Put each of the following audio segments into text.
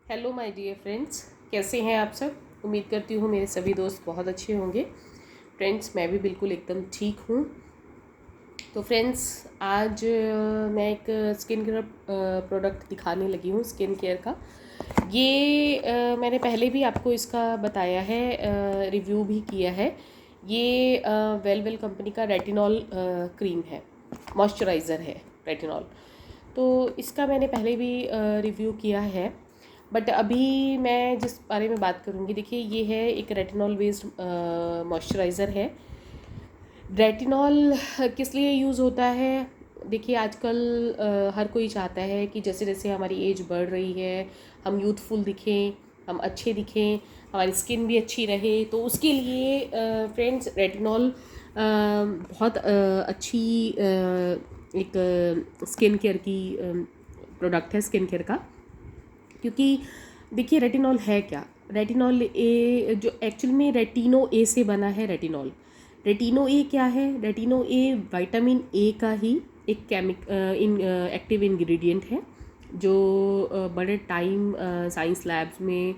Hello my dear friends, कैसे हैं आप सब। उम्मीद करती हूँ मेरे सभी दोस्त बहुत अच्छे होंगे। फ्रेंड्स, मैं भी बिल्कुल एकदम ठीक हूँ। तो फ्रेंड्स, आज मैं एक स्किन केयर प्रोडक्ट दिखाने लगी हूँ, स्किन केयर का। ये मैंने पहले भी आपको इसका बताया है, रिव्यू भी किया है। ये वेल कंपनी का रेटिनॉल क्रीम है, मॉइस्चराइज़र है रेटिनॉल। तो इसका मैंने पहले भी रिव्यू किया है, बट अभी मैं जिस बारे में बात करूँगी, देखिए ये है एक रेटिनॉल बेस्ड मॉइस्चराइज़र है। रेटिनॉल किस लिए यूज़ होता है? देखिए आजकल हर कोई चाहता है कि जैसे जैसे हमारी एज बढ़ रही है, हम यूथफुल दिखें, हम अच्छे दिखें, हमारी स्किन भी अच्छी रहे। तो उसके लिए फ्रेंड्स, रेटिनॉल बहुत अच्छी एक स्किन केयर की प्रोडक्ट है, स्किन केयर का। क्योंकि देखिए रेटिनॉल है क्या। रेटिनॉल ए जो एक्चुअल में रेटिनो ए से बना है रेटिनॉल। रेटिनो ए क्या है? रेटिनो ए विटामिन ए का ही एक एक्टिव इंग्रेडिएंट है, जो बड़े टाइम साइंस लैब्स में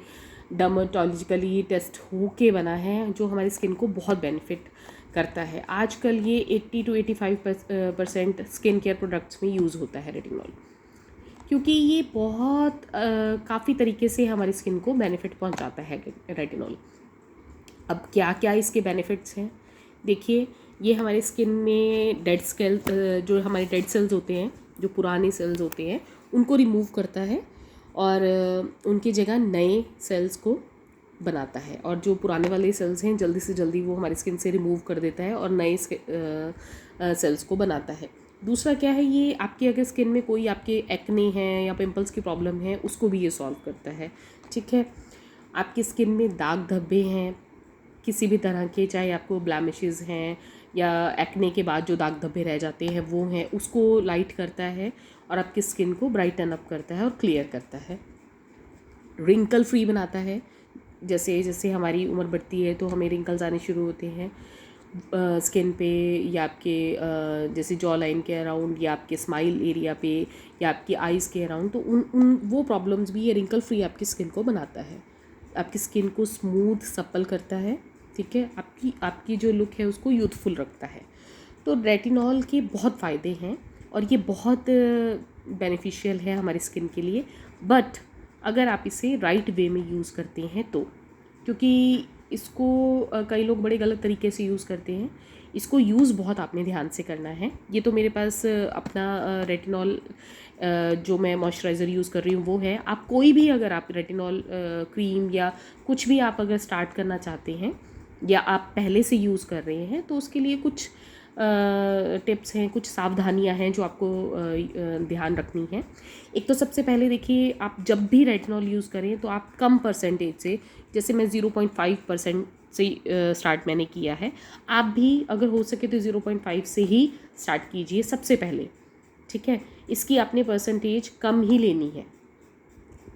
डर्मेटोलॉजिकली टेस्ट होके बना है, जो हमारी स्किन को बहुत बेनिफिट करता है। आजकल ये 80 to 85% स्किन केयर प्रोडक्ट्स में यूज़ होता है रेटिनॉल, क्योंकि ये बहुत काफ़ी तरीके से हमारी स्किन को बेनिफिट पहुंचाता है रेटिनॉल। अब क्या क्या इसके बेनिफिट्स हैं, देखिए। ये हमारी स्किन में जो हमारे डेड सेल्स होते हैं, जो पुराने सेल्स होते हैं, उनको रिमूव करता है और उनकी जगह नए सेल्स को बनाता है। और जो पुराने वाले सेल्स हैं, जल्दी से जल्दी वो हमारी स्किन से रिमूव कर देता है और नए सेल्स को बनाता है। दूसरा क्या है, ये आपकी अगर स्किन में कोई आपके एक्ने हैं या पिंपल्स की प्रॉब्लम है, उसको भी ये सॉल्व करता है। ठीक है, आपकी स्किन में दाग धब्बे हैं किसी भी तरह के, चाहे आपको ब्लैमिशेस हैं या एक्ने के बाद जो दाग धब्बे रह जाते हैं वो हैं, उसको लाइट करता है और आपकी स्किन को ब्राइटन अप करता है और क्लियर करता है। रिंकल फ्री बनाता है। जैसे जैसे हमारी उम्र बढ़ती है तो हमें रिंकल्स आने शुरू होते हैं स्किन पे, या आपके जैसे जॉ लाइन के अराउंड, या आपके स्माइल एरिया पे, या आपकी आइज़ के अराउंड। तो उन उन वो प्रॉब्लम्स भी ये रिंकल फ्री आपकी स्किन को बनाता है, आपकी स्किन को स्मूथ सप्पल करता है। ठीक है, आपकी आपकी जो लुक है उसको यूथफुल रखता है। तो रेटिनॉल के बहुत फ़ायदे हैं और ये बहुत बेनिफिशियल है हमारी स्किन के लिए, बट अगर आप इसे राइट वे में यूज़ करते हैं तो। क्योंकि इसको कई लोग बड़े गलत तरीके से यूज़ करते हैं। इसको यूज़ बहुत आपने ध्यान से करना है। ये तो मेरे पास अपना रेटिनॉल जो मैं मॉइस्चराइज़र यूज़ कर रही हूँ वो है। आप कोई भी, अगर आप रेटिनॉल क्रीम या कुछ भी आप अगर स्टार्ट करना चाहते हैं या आप पहले से यूज़ कर रहे हैं, तो उसके लिए कुछ टिप्स हैं, कुछ सावधानियां हैं जो आपको ध्यान रखनी है। एक तो सबसे पहले देखिए, आप जब भी रेटिनॉल यूज़ करें तो आप कम परसेंटेज से, जैसे मैं 0.5% से स्टार्ट मैंने किया है, आप भी अगर हो सके तो 0.5 से ही स्टार्ट कीजिए सबसे पहले। ठीक है, इसकी आपने परसेंटेज कम ही लेनी है।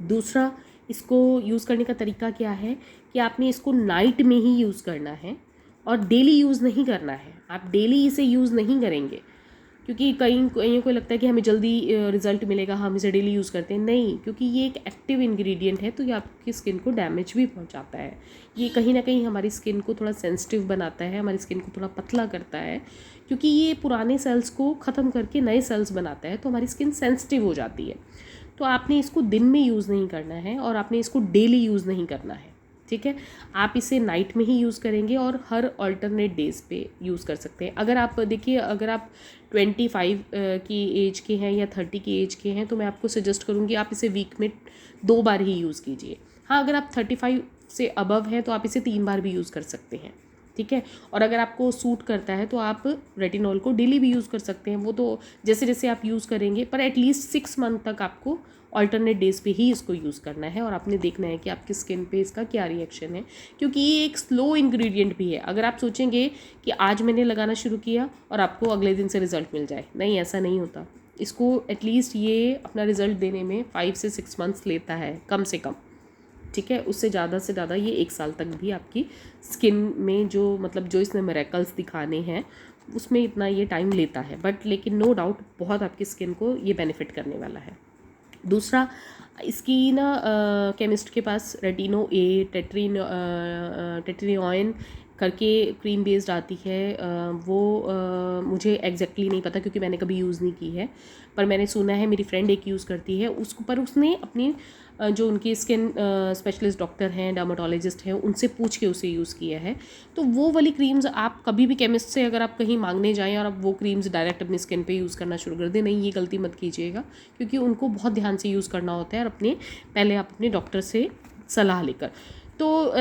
दूसरा, इसको यूज़ करने का तरीका क्या है कि आपने इसको नाइट में ही यूज़ करना है और डेली यूज़ नहीं करना है। आप डेली इसे यूज़ नहीं करेंगे, क्योंकि कईयों को लगता है कि हमें जल्दी रिजल्ट मिलेगा, हम इसे डेली यूज़ करते हैं। नहीं, क्योंकि ये एक एक्टिव इंग्रेडिएंट है, तो ये आपकी स्किन को डैमेज भी पहुंचाता है। ये कहीं ना कहीं हमारी स्किन को थोड़ा सेंसिटिव बनाता है, हमारी स्किन को थोड़ा पतला करता है, क्योंकि ये पुराने सेल्स को ख़त्म करके नए सेल्स बनाता है, तो हमारी स्किन सेंसिटिव हो जाती है। तो आपने इसको दिन में यूज़ नहीं करना है और आपने इसको डेली यूज़ नहीं करना है। ठीक है, आप इसे नाइट में ही यूज़ करेंगे और हर अल्टरनेट डेज़ पे यूज़ कर सकते हैं। अगर आप देखिए, अगर आप 25 की एज के हैं या 30 की एज के हैं, तो मैं आपको सजेस्ट करूँगी आप इसे वीक में 2 बार ही यूज़ कीजिए। हाँ, अगर आप 35 से अबव हैं तो आप इसे 3 बार भी यूज़ कर सकते हैं। ठीक है, और अगर आपको सूट करता है तो आप रेटिनॉल को डेली भी यूज़ कर सकते हैं। वो तो जैसे जैसे आप यूज़ करेंगे, पर एटलीस्ट 6 मंथ तक आपको अल्टरनेट डेज़ पे ही इसको यूज़ करना है और आपने देखना है कि आपकी स्किन पे इसका क्या रिएक्शन है, क्योंकि ये एक स्लो इंग्रेडिएंट भी है। अगर आप सोचेंगे कि आज मैंने लगाना शुरू किया और आपको अगले दिन से रिज़ल्ट मिल जाए, नहीं, ऐसा नहीं होता। इसको एटलीस्ट ये अपना रिज़ल्ट देने में 5 से 6 मंथ्स लेता है कम से कम। ठीक है, उससे ज़्यादा से ज़्यादा ये 1 साल तक भी आपकी स्किन में जो इसने मिरेकल्स दिखाने हैं, उसमें इतना ये टाइम लेता है। बट लेकिन नो डाउट बहुत आपकी स्किन को ये बेनिफिट करने वाला है। दूसरा, इसकी ना केमिस्ट के पास रेटिनो ए टेट्रिनॉइन करके क्रीम बेस्ड आती है। वो मुझे एग्जैक्टली नहीं पता क्योंकि मैंने कभी यूज़ नहीं की है, पर मैंने सुना है, मेरी फ्रेंड एक यूज़ करती है उसको, पर उसने अपनी जो उनकी स्किन स्पेशलिस्ट डॉक्टर हैं, डर्माटोलॉजिस्ट हैं, उनसे पूछ के उसे यूज़ किया है। तो वो वाली क्रीम्स आप कभी भी केमिस्ट से अगर आप कहीं मांगने जाएं और आप वो क्रीम्स डायरेक्ट अपनी स्किन पे यूज़ करना शुरू कर दें, नहीं, ये गलती मत कीजिएगा, क्योंकि उनको बहुत ध्यान से यूज़ करना होता है और पहले आप अपने डॉक्टर से सलाह लेकर। तो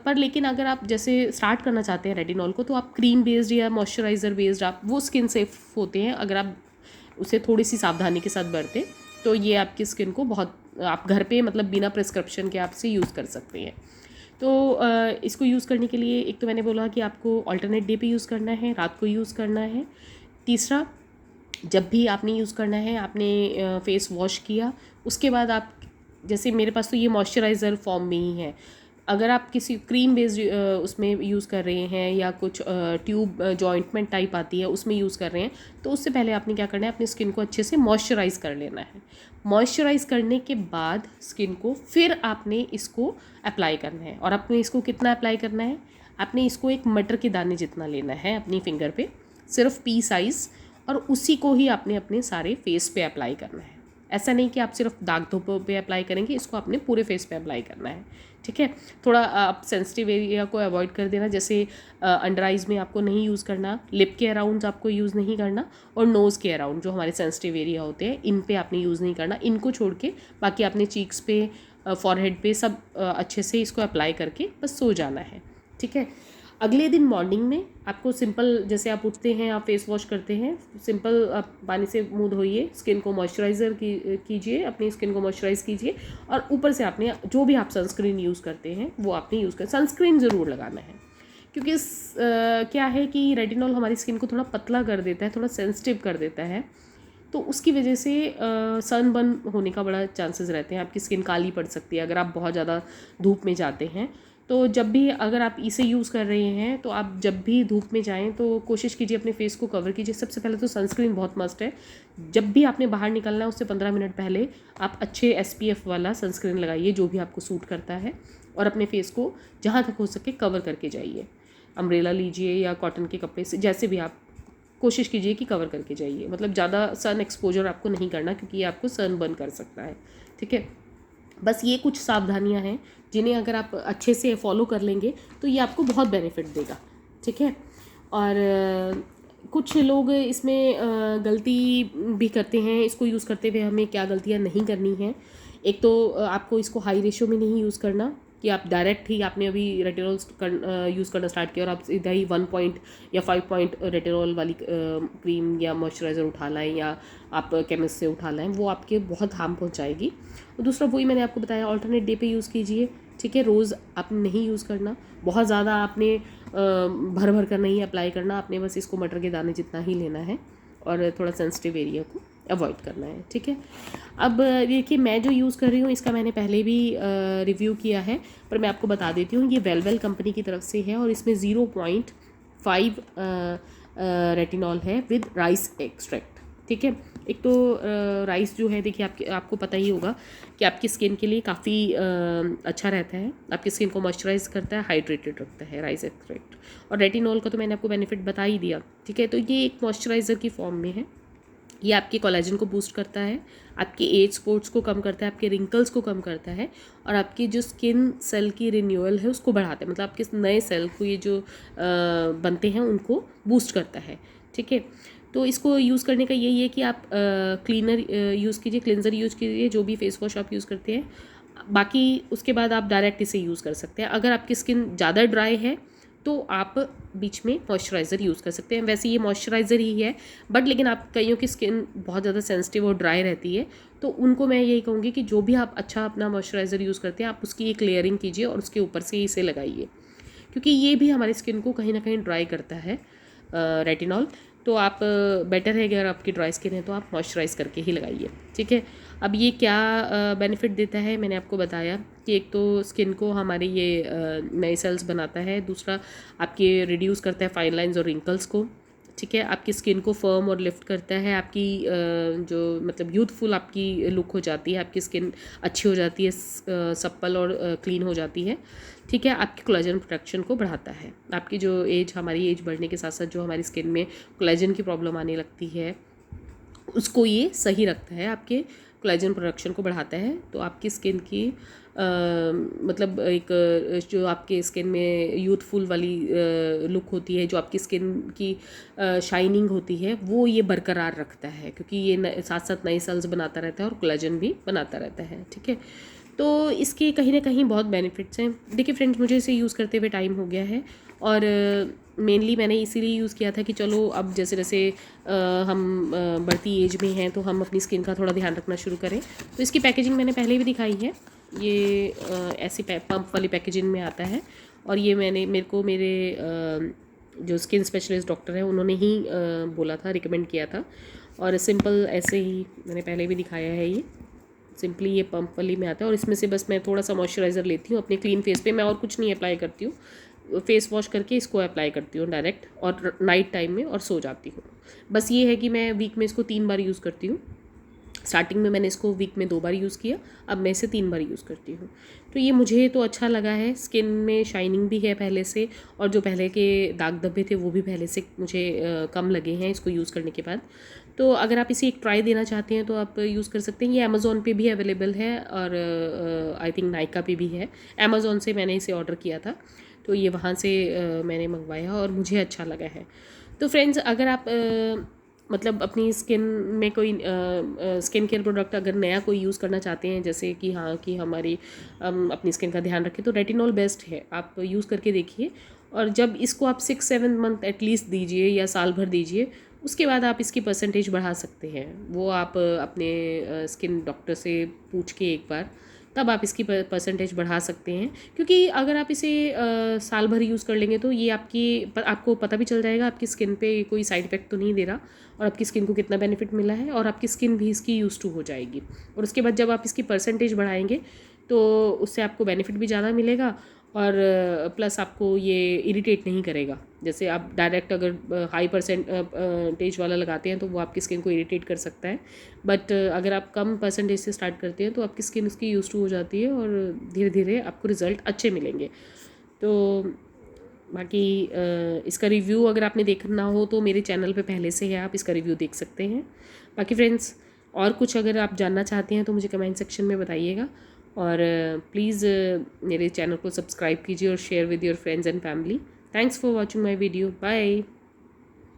पर लेकिन अगर आप जैसे स्टार्ट करना चाहते हैं रेटिनॉल को, तो आप क्रीम बेस्ड या मॉइस्चराइज़र बेस्ड, आप वो स्किन सेफ होते हैं अगर आप उसे थोड़ी सी सावधानी के साथ बरतें, तो ये आपकी स्किन को बहुत, आप घर पे मतलब बिना प्रिस्क्रिप्शन के आप इसे यूज़ कर सकते हैं। तो इसको यूज़ करने के लिए एक तो मैंने बोला कि आपको अल्टरनेट डे पे यूज़ करना है, रात को यूज़ करना है। तीसरा, जब भी आपने यूज़ करना है, आपने फेस वॉश किया, उसके बाद आप, जैसे मेरे पास तो ये मॉइस्चराइज़र फॉर्म में ही है, अगर आप किसी क्रीम बेस्ड उसमें यूज़ कर रहे हैं या कुछ ट्यूब जो ऑइंटमेंट टाइप आती है उसमें यूज़ कर रहे हैं, तो उससे पहले आपने क्या करना है, अपनी स्किन को अच्छे से मॉइस्चराइज़ कर लेना है। मॉइस्चराइज़ करने के बाद स्किन को फिर आपने इसको अप्लाई करना है, और आपने इसको कितना अप्लाई करना है, आपने इसको एक मटर के दाने जितना लेना है अपनी फिंगर पे, सिर्फ पी साइज़, और उसी को ही आपने अपने सारे फेस पे अप्लाई करना है। ऐसा नहीं कि आप सिर्फ दाग धब्बों पे अप्लाई करेंगे, इसको आपने पूरे फेस पे अप्लाई करना है, ठीक है। थोड़ा आप सेंसिटिव एरिया को अवॉइड कर देना, जैसे अंडर आइज़ में आपको नहीं यूज़ करना, लिप के अराउंड आपको यूज़ नहीं करना, और नोज़ के अराउंड जो हमारे सेंसिटिव एरिया होते हैं, इन पे आपने यूज़ नहीं करना। इनको छोड़ के बाकी आपने चीक्स पे, फॉरहेड पे सब अच्छे से इसको अप्लाई करके बस सो जाना है, ठीक है। अगले दिन मॉर्निंग में आपको सिंपल, जैसे आप उठते हैं, आप फेस वॉश करते हैं, सिंपल आप पानी से मुंह धोइए, स्किन को मॉइस्चराइज़र कीजिए, अपनी स्किन को मॉइस्चराइज़ कीजिए, और ऊपर से आपने जो भी आप सनस्क्रीन यूज़ करते हैं वो आपने यूज़ कर, सनस्क्रीन ज़रूर लगाना है, क्योंकि क्या है कि रेटिनॉल हमारी स्किन को थोड़ा पतला कर देता है, थोड़ा सेंसिटिव कर देता है, तो उसकी वजह से सन बर्न होने का बड़ा चांसेस रहते हैं, आपकी स्किन काली पड़ सकती है अगर आप बहुत ज़्यादा धूप में जाते हैं। तो जब भी अगर आप इसे यूज़ कर रहे हैं, तो आप जब भी धूप में जाएं तो कोशिश कीजिए अपने फेस को कवर कीजिए। सबसे पहले तो सनस्क्रीन बहुत मस्ट है, जब भी आपने बाहर निकलना है उससे 15 मिनट पहले आप अच्छे SPF वाला सनस्क्रीन लगाइए, जो भी आपको सूट करता है, और अपने फेस को जहाँ तक हो सके कवर करके जाइए। अम्ब्रेला लीजिए या कॉटन के कपड़े से, जैसे भी आप कोशिश कीजिए कि कवर करके जाइए, मतलब ज़्यादा सन एक्सपोजर आपको नहीं करना, क्योंकि ये आपको सन बर्न कर सकता है, ठीक है। बस ये कुछ सावधानियां हैं जिन्हें अगर आप अच्छे से फॉलो कर लेंगे तो ये आपको बहुत बेनिफिट देगा, ठीक है। और कुछ लोग इसमें गलती भी करते हैं, इसको यूज़ करते हुए हमें क्या गलतियां नहीं करनी है। एक तो आपको इसको हाई रेशो में नहीं यूज़ करना, कि आप डायरेक्ट ही, आपने अभी रेटिनॉल यूज़ करना स्टार्ट किया और आप सीधा ही 1 पॉइंट या 5 पॉइंट रेटिनॉल वाली क्रीम या मॉइस्चराइज़र उठा लाएं, या आप केमिस्ट से उठा लाएं, वो आपके बहुत हार्म पहुंचाएगी। और दूसरा, वही मैंने आपको बताया, अल्टरनेट डे पे यूज़ कीजिए, ठीक है। रोज़ आपने नहीं यूज़ करना, बहुत ज़्यादा आपने भर भर कर नहीं अप्लाई करना, आपने बस इसको मटर के दाने जितना ही लेना है, और थोड़ा सेंसिटिव एरिया को अवॉइड करना है, ठीक है। अब देखिए, मैं जो यूज़ कर रही हूँ इसका मैंने पहले भी रिव्यू किया है, पर मैं आपको बता देती हूँ। ये वेलवेल कंपनी की तरफ से है, और इसमें 0.5 रेटिनॉल है विद राइस एक्सट्रैक्ट, ठीक है। एक तो राइस जो है, देखिए आपको पता ही होगा कि आपकी स्किन के लिए काफ़ी अच्छा रहता है, आपकी स्किन को मॉइस्चराइज करता है, हाइड्रेटेड रखता है राइस एक्सट्रैक्ट। और रेटिनॉल का तो मैंने आपको बेनिफिट बता ही दिया, ठीक है। तो ये एक मॉइस्चराइज़र की फॉर्म में है, ये आपके कोलेजन को बूस्ट करता है, आपके एज स्पॉट्स को कम करता है, आपके रिंकल्स को कम करता है, और आपकी जो स्किन सेल की रिन्यूअल है उसको बढ़ाता है, मतलब आपके नए सेल को ये जो बनते हैं उनको बूस्ट करता है, ठीक है। तो इसको यूज़ करने का यही है कि आप क्लीनर यूज़ कीजिए, क्लिनज़र यूज़ कीजिए, जो भी फेस वॉश आप यूज़ करते हैं, बाकी उसके बाद आप डायरेक्ट इसे यूज़ कर सकते हैं। अगर आपकी स्किन ज़्यादा ड्राई है तो आप बीच में मॉइस्चराइज़र यूज़ कर सकते हैं। वैसे ये मॉइस्चराइज़र ही है, बट लेकिन आप कईयों की स्किन बहुत ज़्यादा सेंसिटिव और ड्राई रहती है, तो उनको मैं यही कहूँगी कि जो भी आप अच्छा अपना मॉइस्चराइज़र यूज़ करते हैं, आप उसकी एक लेयरिंग कीजिए और उसके ऊपर से इसे लगाइए, क्योंकि ये भी हमारी स्किन को कहीं ना कहीं ड्राई करता है रेटिनॉल। तो आप बेटर है कि अगर आपकी ड्राई स्किन है तो आप मॉइस्चराइज़ करके ही लगाइए, ठीक है। अब ये क्या बेनिफिट देता है, मैंने आपको बताया कि एक तो स्किन को हमारे ये नए सेल्स बनाता है, दूसरा आपके रिड्यूस करता है फाइन लाइंस और रिंकल्स को, ठीक है, आपकी स्किन को फर्म और लिफ्ट करता है, आपकी जो मतलब यूथफुल आपकी लुक हो जाती है, आपकी स्किन अच्छी हो जाती है, सप्पल और क्लीन हो जाती है। ठीक है, आपकी कोलेजन प्रोडक्शन को बढ़ाता है। आपकी जो एज, हमारी एज बढ़ने के साथ साथ जो हमारी स्किन में कोलेजन की प्रॉब्लम आने लगती है उसको ये सही रखता है, आपके कोलेजन प्रोडक्शन को बढ़ाता है। तो आपकी स्किन की मतलब एक जो आपके स्किन में यूथफुल वाली लुक होती है, जो आपकी स्किन की शाइनिंग होती है, वो ये बरकरार रखता है, क्योंकि ये साथ साथ नए सेल्स बनाता रहता है और कोलेजन भी बनाता रहता है। ठीक है, तो इसके कहीं ना कहीं बहुत बेनिफिट्स हैं। देखिए फ्रेंड्स, मुझे इसे यूज़ करते हुए टाइम हो गया है और मेनली मैंने इसीलिए यूज़ किया था कि चलो अब जैसे जैसे हम बढ़ती एज में हैं तो हम अपनी स्किन का थोड़ा ध्यान रखना शुरू करें। तो इसकी पैकेजिंग मैंने पहले भी दिखाई है, ये ऐसी पंप वाली पैकेजिंग में आता है और ये मेरे को मेरे जो स्किन स्पेशलिस्ट डॉक्टर हैं उन्होंने ही बोला था, रिकमेंड किया था। और सिंपल ऐसे ही मैंने पहले भी दिखाया है, ये सिंपली ये पंप वाली में आता है और इसमें से बस मैं थोड़ा सा मॉइस्चराइज़र लेती हूँ अपने क्लीन फेस पे। मैं और कुछ नहीं अप्लाई करती हूँ, फेस वॉश करके इसको अप्लाई करती हूँ डायरेक्ट और नाइट टाइम में और सो जाती हूँ। बस ये है कि मैं वीक में इसको 3 बार यूज़ करती हूँ। स्टार्टिंग में मैंने इसको वीक में 2 बार यूज़ किया, अब मैं इसे 3 बार यूज़ करती हूँ। तो ये मुझे तो अच्छा लगा है, स्किन में शाइनिंग भी है पहले से और जो पहले के दाग धब्बे थे वो भी पहले से मुझे कम लगे हैं इसको यूज़ करने के बाद। तो अगर आप इसे एक ट्राई देना चाहते हैं तो आप यूज़ कर सकते हैं। ये अमेज़ॉन पे भी अवेलेबल है और आई थिंक नायका पे भी है। अमेज़ॉन से मैंने इसे ऑर्डर किया था तो ये वहाँ से मैंने मंगवाया और मुझे अच्छा लगा है। तो फ्रेंड्स, अगर आप मतलब अपनी स्किन में कोई स्किन केयर प्रोडक्ट अगर नया कोई यूज़ करना चाहते हैं, जैसे कि हाँ कि हमारी अपनी स्किन का ध्यान रखें, तो रेटिनॉल बेस्ट है, आप यूज़ करके देखिए। और जब इसको आप 6-7 मंथ एटलीस्ट दीजिए या साल भर दीजिए, उसके बाद आप इसकी परसेंटेज बढ़ा सकते हैं। वो आप अपने स्किन डॉक्टर से पूछ के एक बार, तब आप इसकी परसेंटेज बढ़ा सकते हैं। क्योंकि अगर आप इसे साल भर यूज़ कर लेंगे तो ये आपको पता भी चल जाएगा आपकी स्किन पे कोई साइड इफ़ेक्ट तो नहीं दे रहा और आपकी स्किन को कितना बेनिफिट मिला है और आपकी स्किन भी इसकी यूज़ टू हो जाएगी। और उसके बाद जब आप इसकी परसेंटेज बढ़ाएंगे तो उससे आपको बेनिफिट भी ज़्यादा मिलेगा और प्लस आपको ये इरिटेट नहीं करेगा। जैसे आप डायरेक्ट अगर हाई परसेंटेज वाला लगाते हैं तो वो आपकी स्किन को इरिटेट कर सकता है, बट अगर आप कम परसेंटेज से स्टार्ट करते हैं तो आपकी स्किन उसकी यूज़ टू हो जाती है और धीरे धीरे आपको रिज़ल्ट अच्छे मिलेंगे। तो बाकी इसका रिव्यू अगर आपने देखना हो तो मेरे चैनल पे पहले से है, आप इसका रिव्यू देख सकते हैं। बाकी फ्रेंड्स, और कुछ अगर आप जानना चाहते हैं तो मुझे कमेंट सेक्शन में बताइएगा और प्लीज़ मेरे चैनल को सब्सक्राइब कीजिए और share with your friends and family. Thanks for watching my video. Bye.